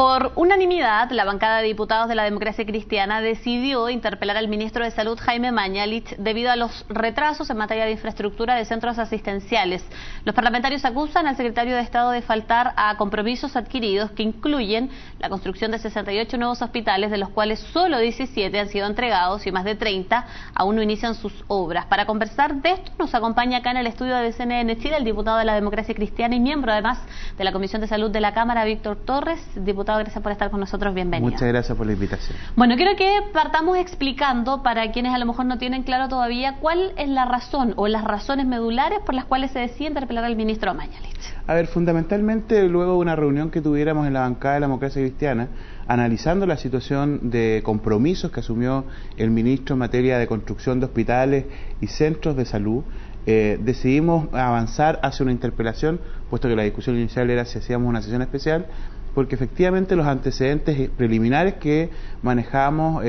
Por unanimidad, la bancada de diputados de la Democracia Cristiana decidió interpelar al ministro de Salud, Jaime Mañalich, debido a los retrasos en materia de infraestructura de centros asistenciales. Los parlamentarios acusan al secretario de Estado de faltar a compromisos adquiridos que incluyen la construcción de 68 nuevos hospitales, de los cuales solo 17 han sido entregados y más de 30 aún no inician sus obras. Para conversar de esto nos acompaña acá en el estudio de CNN Chile el diputado de la Democracia Cristiana y miembro además de la Comisión de Salud de la Cámara, Víctor Torres. Diputado, gracias por estar con nosotros, bienvenido. Muchas gracias por la invitación. Bueno, quiero que partamos explicando, para quienes a lo mejor no tienen claro todavía, cuál es la razón o las razones medulares por las cuales se decide interpelar al ministro Mañalich. A ver, fundamentalmente, luego de una reunión que tuviéramos en la bancada de la Democracia Cristiana, analizando la situación de compromisos que asumió el ministro en materia de construcción de hospitales y centros de salud, decidimos avanzar hacia una interpelación, puesto que la discusión inicial era si hacíamos una sesión especial, porque efectivamente los antecedentes preliminares que manejamos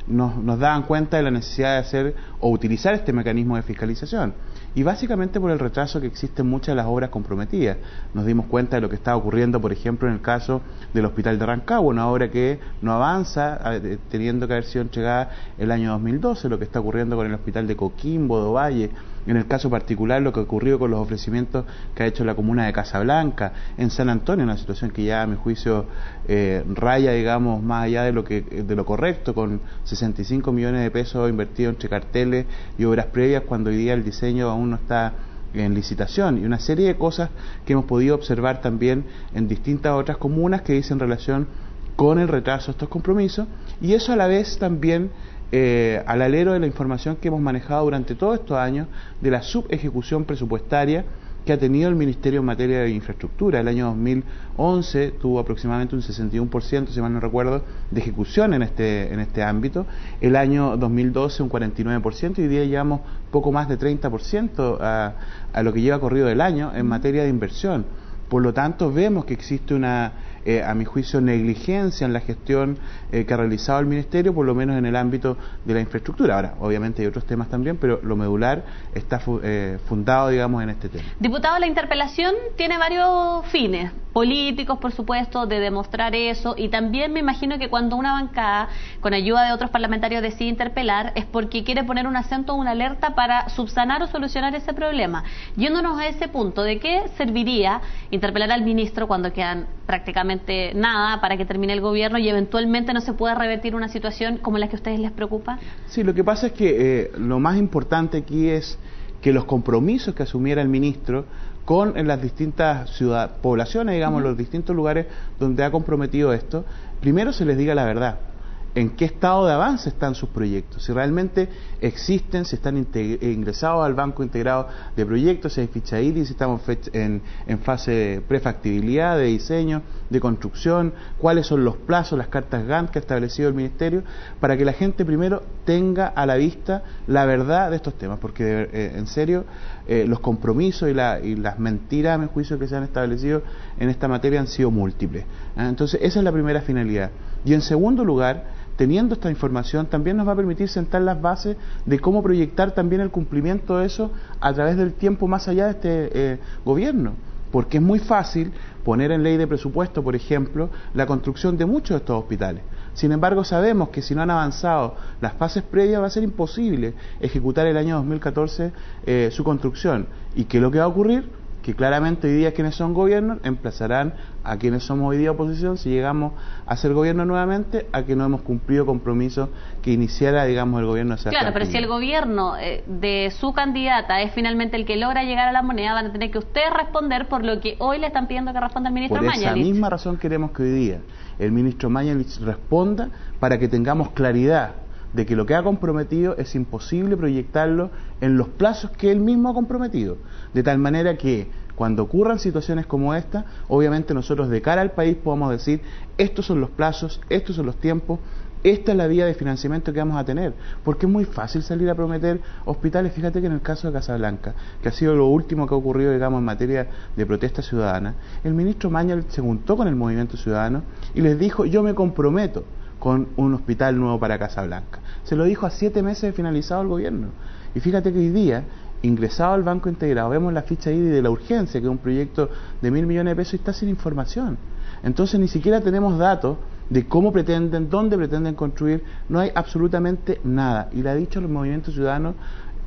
nos daban cuenta de la necesidad de hacer o utilizar este mecanismo de fiscalización. Y básicamente por el retraso que existe en muchas de las obras comprometidas. Nos dimos cuenta de lo que estaba ocurriendo, por ejemplo, en el caso del Hospital de Rancagua, una obra que no avanza, teniendo que haber sido entregada el año 2012, lo que está ocurriendo con el Hospital de Coquimbo, de Ovalle, en el caso particular lo que ocurrió con los ofrecimientos que ha hecho la comuna de Casablanca, en San Antonio, una situación que ya a mi juicio raya, digamos, más allá de lo correcto, con 65 millones de pesos invertidos entre carteles y obras previas, cuando hoy día el diseño aún no está en licitación, y una serie de cosas que hemos podido observar también en distintas otras comunas que dicen relación con el retraso de estos compromisos, y eso a la vez también al alero de la información que hemos manejado durante todos estos años de la subejecución presupuestaria que ha tenido el Ministerio en materia de infraestructura. El año 2011 tuvo aproximadamente un 61%, si mal no recuerdo, de ejecución en este ámbito. El año 2012 un 49%, y hoy día llevamos poco más de 30% a lo que lleva corrido del año en materia de inversión. Por lo tanto, vemos que existe una, a mi juicio, negligencia en la gestión que ha realizado el Ministerio, por lo menos en el ámbito de la infraestructura. Ahora, obviamente hay otros temas también, pero lo medular está fundado, digamos, en este tema. Diputado, la interpelación tiene varios fines políticos, por supuesto, de demostrar eso, y también me imagino que cuando una bancada, con ayuda de otros parlamentarios, decide interpelar, es porque quiere poner un acento o una alerta para subsanar o solucionar ese problema. Yéndonos a ese punto, ¿de qué serviría interpelar al ministro cuando quedan prácticamente nada para que termine el gobierno y eventualmente no se pueda revertir una situación como la que a ustedes les preocupa? Sí, lo que pasa es que lo más importante aquí es que los compromisos que asumiera el ministro con las distintas poblaciones, digamos, los distintos lugares donde ha comprometido esto, primero se les diga la verdad. ¿En qué estado de avance están sus proyectos? Si realmente existen, si están ingresados al banco integrado de proyectos, si hay ficha IRI, si estamos en fase de prefactibilidad, de diseño, de construcción, cuáles son los plazos, las cartas Gantt que ha establecido el Ministerio, para que la gente primero tenga a la vista la verdad de estos temas, porque en serio los compromisos y las mentiras, a mi juicio, que se han establecido en esta materia han sido múltiples. Entonces esa es la primera finalidad. Y en segundo lugar, teniendo esta información, también nos va a permitir sentar las bases de cómo proyectar también el cumplimiento de eso a través del tiempo más allá de este gobierno. Porque es muy fácil poner en ley de presupuesto, por ejemplo, la construcción de muchos de estos hospitales. Sin embargo, sabemos que si no han avanzado las fases previas, va a ser imposible ejecutar el año 2014 su construcción. ¿Y qué es lo que va a ocurrir? Que claramente hoy día quienes son gobierno emplazarán a quienes somos hoy día oposición, si llegamos a ser gobierno nuevamente, a que no hemos cumplido compromisos que iniciara, digamos, el gobierno de esa Claro, pero si el gobierno de su candidata es finalmente el que logra llegar a la moneda, van a tener que ustedes responder por lo que hoy le están pidiendo que responda el ministro Mañalich. Por esa misma razón queremos que hoy día el ministro Mañalich responda, para que tengamos claridad de que lo que ha comprometido es imposible proyectarlo en los plazos que él mismo ha comprometido, de tal manera que cuando ocurran situaciones como esta, obviamente nosotros de cara al país podamos decir: estos son los plazos, estos son los tiempos, esta es la vía de financiamiento que vamos a tener, porque es muy fácil salir a prometer hospitales. Fíjate que en el caso de Casablanca, que ha sido lo último que ha ocurrido, digamos, en materia de protesta ciudadana, el ministro Mañalich se juntó con el Movimiento Ciudadano y les dijo: yo me comprometo con un hospital nuevo para Casablanca. Se lo dijo a 7 meses de finalizado el gobierno. Y fíjate que hoy día ingresado al Banco Integrado, vemos la ficha IDI de la urgencia, que es un proyecto de 1.000 millones de pesos, y está sin información. Entonces ni siquiera tenemos datos de cómo pretenden, dónde pretenden construir, no hay absolutamente nada. Y le ha dicho a los movimientos ciudadanos: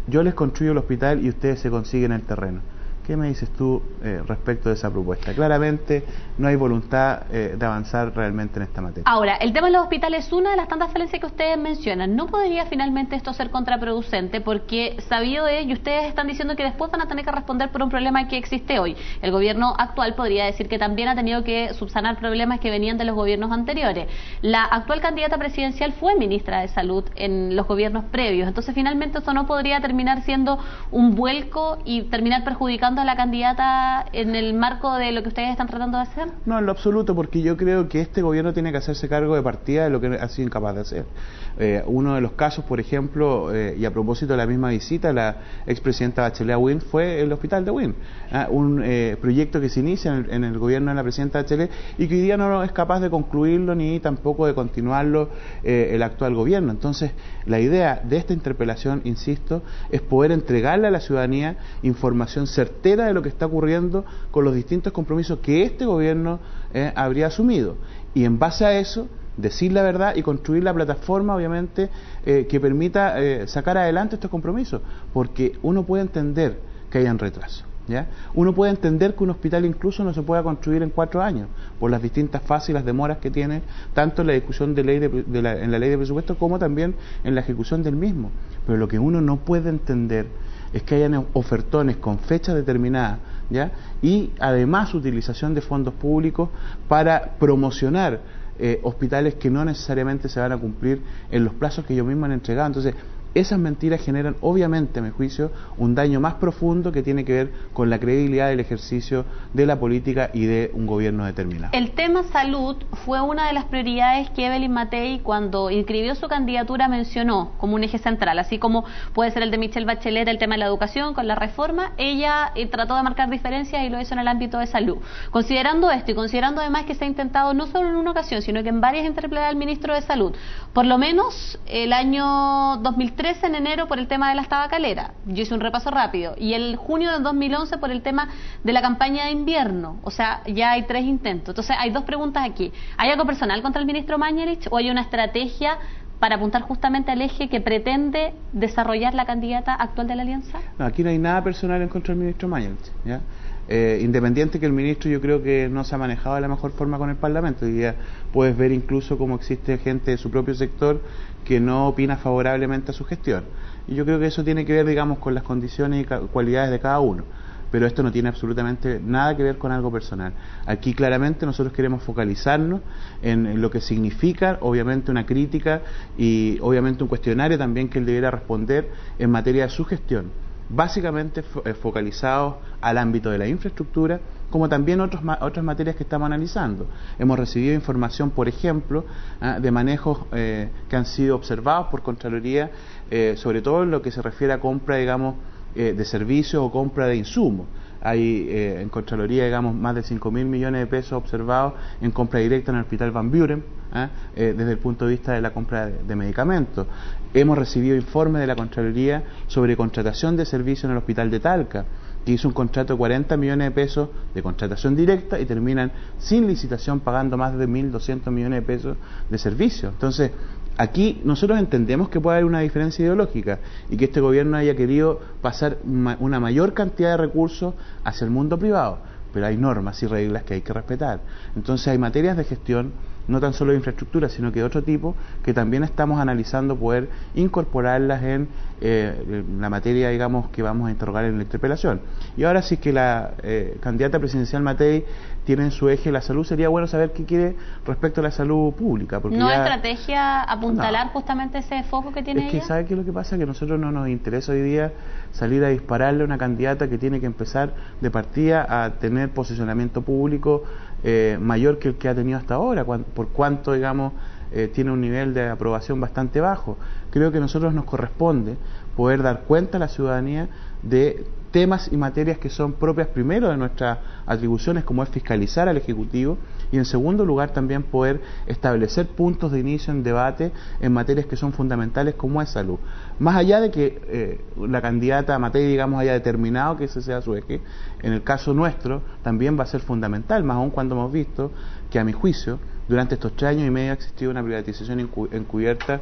yo les construyo el hospital y ustedes se consiguen el terreno. ¿Qué me dices tú respecto de esa propuesta? Claramente no hay voluntad de avanzar realmente en esta materia. Ahora, el tema de los hospitales es una de las tantas falencias que ustedes mencionan. ¿No podría finalmente esto ser contraproducente? Porque sabido es, y ustedes están diciendo que después van a tener que responder por un problema que existe hoy. El gobierno actual podría decir que también ha tenido que subsanar problemas que venían de los gobiernos anteriores. La actual candidata presidencial fue ministra de Salud en los gobiernos previos. Entonces, finalmente, esto no podría terminar siendo un vuelco y terminar perjudicando a la candidata en el marco de lo que ustedes están tratando de hacer. No, en lo absoluto, porque yo creo que este gobierno tiene que hacerse cargo de partida de lo que ha sido incapaz de hacer. Uno de los casos, por ejemplo, y a propósito de la misma visita, la expresidenta Bachelet a WIN, fue el hospital de WIN, un proyecto que se inicia en el gobierno de la presidenta Bachelet y que hoy día no es capaz de concluirlo ni tampoco de continuarlo el actual gobierno. Entonces, la idea de esta interpelación, insisto, es poder entregarle a la ciudadanía información certera de lo que está ocurriendo con los distintos compromisos que este gobierno habría asumido, y en base a eso decir la verdad y construir la plataforma, obviamente, que permita sacar adelante estos compromisos, porque uno puede entender que hayan retrasos, ¿ya? Uno puede entender que un hospital incluso no se pueda construir en 4 años por las distintas fases y las demoras que tiene, tanto en la discusión de ley en la ley de presupuesto como también en la ejecución del mismo. Pero lo que uno no puede entender es que hayan ofertones con fecha determinada, ¿ya? Y además utilización de fondos públicos para promocionar hospitales que no necesariamente se van a cumplir en los plazos que ellos mismos han entregado. Entonces, esas mentiras generan, obviamente, a mi juicio, un daño más profundo que tiene que ver con la credibilidad del ejercicio de la política y de un gobierno determinado. El tema salud fue una de las prioridades que Evelyn Matei, cuando inscribió su candidatura, mencionó como un eje central, así como puede ser el de Michelle Bachelet, el tema de la educación con la reforma. Ella trató de marcar diferencias y lo hizo en el ámbito de salud. Considerando esto y considerando además que se ha intentado no solo en una ocasión, sino que en varias, interpelar al ministro de Salud, por lo menos el año 2013 en enero por el tema de las tabacaleras, yo hice un repaso rápido, y el junio de 2011 por el tema de la campaña de invierno. O sea, ya hay 3 intentos. Entonces hay 2 preguntas aquí: ¿hay algo personal contra el ministro Mañalich o hay una estrategia para apuntar justamente al eje que pretende desarrollar la candidata actual de la Alianza? No, aquí no hay nada personal en contra del ministro Mañalich, ¿ya? Independiente que el ministro, yo creo que no se ha manejado de la mejor forma con el Parlamento. Hoy día puedes ver incluso cómo existe gente de su propio sector que no opina favorablemente a su gestión, y yo creo que eso tiene que ver, digamos, con las condiciones y cualidades de cada uno, pero esto no tiene absolutamente nada que ver con algo personal. Aquí claramente nosotros queremos focalizarnos en lo que significa, obviamente, una crítica y obviamente un cuestionario también que él debiera responder en materia de su gestión, básicamente focalizados al ámbito de la infraestructura, como también otras materias que estamos analizando. Hemos recibido información, por ejemplo, de manejos que han sido observados por Contraloría, sobre todo en lo que se refiere a compra, digamos, de servicios o compra de insumos. Hay en Contraloría, digamos, más de 5.000 millones de pesos observados en compra directa en el Hospital Van Buren, desde el punto de vista de la compra de medicamentos. Hemos recibido informes de la Contraloría sobre contratación de servicios en el Hospital de Talca, que hizo un contrato de 40 millones de pesos de contratación directa y terminan sin licitación pagando más de 1.200 millones de pesos de servicios. Entonces, aquí nosotros entendemos que puede haber una diferencia ideológica y que este gobierno haya querido pasar una mayor cantidad de recursos hacia el mundo privado, pero hay normas y reglas que hay que respetar. Entonces hay materias de gestión, no tan solo de infraestructura, sino que de otro tipo, que también estamos analizando poder incorporarlas en la materia, digamos, que vamos a interrogar en la interpelación. Y ahora sí que la candidata presidencial Matei tiene en su eje la salud, sería bueno saber qué quiere respecto a la salud pública. Porque ¿No ya, estrategia apuntalar justamente ese foco que tiene ella? Es que ¿sabe qué es lo que pasa? Que a nosotros no nos interesa hoy día salir a dispararle a una candidata que tiene que empezar de partida a tener posicionamiento público mayor que el que ha tenido hasta ahora, por cuanto, digamos, tiene un nivel de aprobación bastante bajo. Creo que a nosotros nos corresponde poder dar cuenta a la ciudadanía de temas y materias que son propias primero de nuestras atribuciones, como es fiscalizar al Ejecutivo, y en segundo lugar también poder establecer puntos de inicio en debate en materias que son fundamentales como es salud. Más allá de que la candidata Matei, digamos, haya determinado que ese sea su eje, en el caso nuestro también va a ser fundamental, más aún cuando hemos visto que, a mi juicio, durante estos 3 años y medio ha existido una privatización encubierta,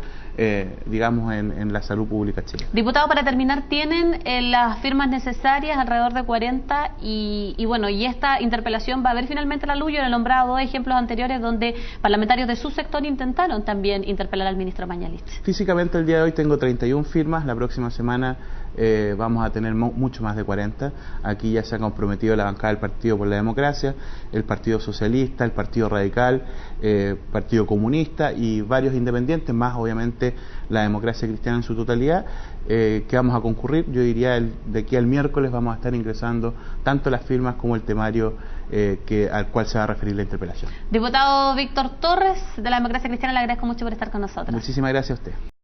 digamos, en la salud pública chilena. Diputado, para terminar, ¿tienen las firmas necesarias, alrededor de 40? Y bueno, y esta interpelación va a ver finalmente la luz. Yo le he nombrado 2 ejemplos anteriores donde parlamentarios de su sector intentaron también interpelar al ministro Mañalich. Físicamente el día de hoy tengo 31 firmas, la próxima semana vamos a tener mucho más de 40. Aquí ya se ha comprometido la bancada del Partido por la Democracia, el Partido Socialista, el Partido Radical, Partido Comunista y varios independientes, más obviamente la Democracia Cristiana en su totalidad, que vamos a concurrir. Yo diría de aquí al miércoles vamos a estar ingresando tanto las firmas como el temario al cual se va a referir la interpelación. Diputado Víctor Torres, de la Democracia Cristiana, le agradezco mucho por estar con nosotros. Muchísimas gracias a usted.